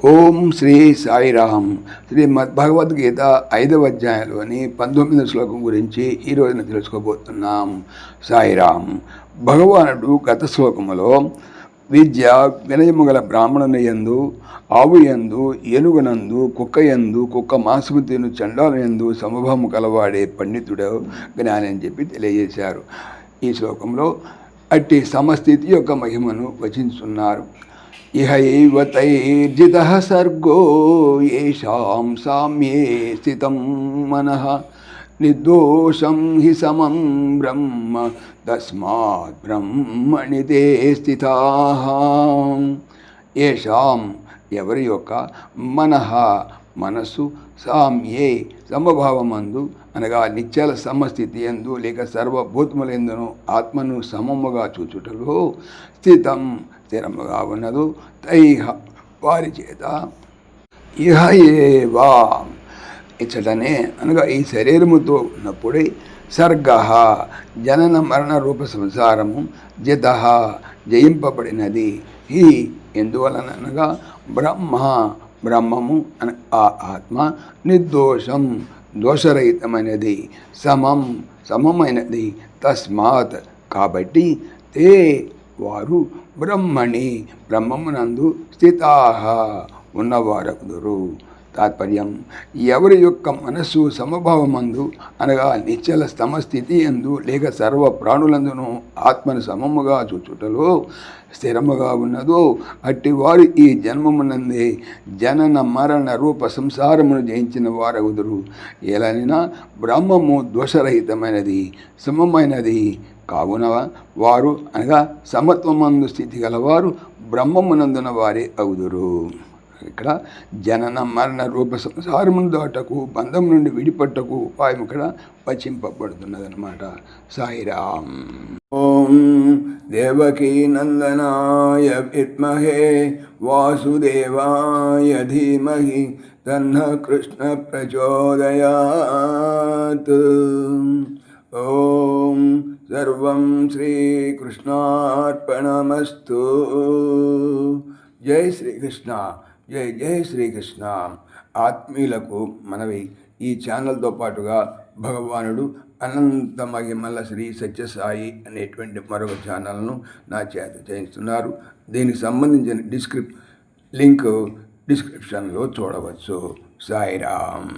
ఓం శ్రీ సాయిరామ్. శ్రీమద్భగవద్గీత 5వ అధ్యాయంలోని 19వ శ్లోకం గురించి ఈరోజున తెలుసుకోబోతున్నాం. సాయిరామ్. భగవానుడు గత శ్లోకములో విద్య వినయము గల బ్రాహ్మణుని యందు, ఆవు యందు, ఏనుగునందు, కుక్క యందు, కుక్క మాంసము తిను చండాలు యందు సమభావము కలవాడే పండితుడు జ్ఞాని అని చెప్పి తెలియజేశారు. ఈ శ్లోకంలో అట్టి సమస్థితి యొక్క మహిమను వచించున్నారు. ఇహ ఏవ తైర్జితః సర్గో యేషాం సామ్యే స్థితం మనః నిర్దోషం హి సమం బ్రహ్మ తస్మాత్ బ్రహ్మణి తే స్థితాః. యేషాం ఎవరి యొక్క మనః మనస్సు సామ్యే సమభావమందు అనగా నిశ్చల సమస్థితి ఎందు లేక సర్వభూతములందును ఆత్మను సమముగా చూచుటలో స్థితం స్థిరముగా ఉన్నదు తైహ వారి చేత ఇహ ఏవా ఇచ్చటనే అనగా ఈ శరీరముతో ఉన్నప్పుడే సర్గ జనన మరణ రూప సంసారము జిత జయింపబడినది. ఈ ఎందువలనగా బ్రహ్మము అన ఆ ఆత్మ నిర్దోషం దోషరహితమైనది, సమమైనది. తస్మాత్ కాబట్టి తే వారు బ్రహ్మమునందు స్థితాః ఉన్నవారగుదురు. తాత్పర్యం, ఎవరి యొక్క మనస్సు సమభావమందు అనగా నిశ్చల సమస్థితి ఎందు లేక సర్వ ప్రాణులందును ఆత్మను సమముగా చూచుటలో స్థిరముగా ఉన్నదో అట్టి వారు ఈ జన్మమునందే జనన మరణ రూప సంసారమును జయించిన వారగుదురు. ఎలానైనా బ్రహ్మము దోషరహితమైనది, సమమైనది కావున వారు అనగా సమత్వమందు స్థితి గలవారు బ్రహ్మమునందున వారే అవుదురు. ఇక్కడ జనన మరణ రూప సంసారమును దాటకు బంధం నుండి విడిపట్టకు ఉపాయం ఇక్కడ వచింపబడుతున్నదన్నమాట. సాయిరామ్. ఓం దేవకీ నందనాయ విద్మహే వాసుదేవాయ ధీమహి తన్న కృష్ణ ప్రచోదయాత్. ఓం సర్వం శ్రీకృష్ణార్పణమస్తు. జై శ్రీకృష్ణ. జై జై శ్రీకృష్ణ. ఆత్మీయులకు మనవి, ఈ ఛానల్తో పాటుగా భగవానుడు అనంత మహిమల శ్రీ సత్యసాయి అనేటువంటి మరొక ఛానల్ను నా చేత చేయిస్తున్నారు. దీనికి సంబంధించిన లింక్ డిస్క్రిప్షన్లో చూడవచ్చు. సాయిరామ్.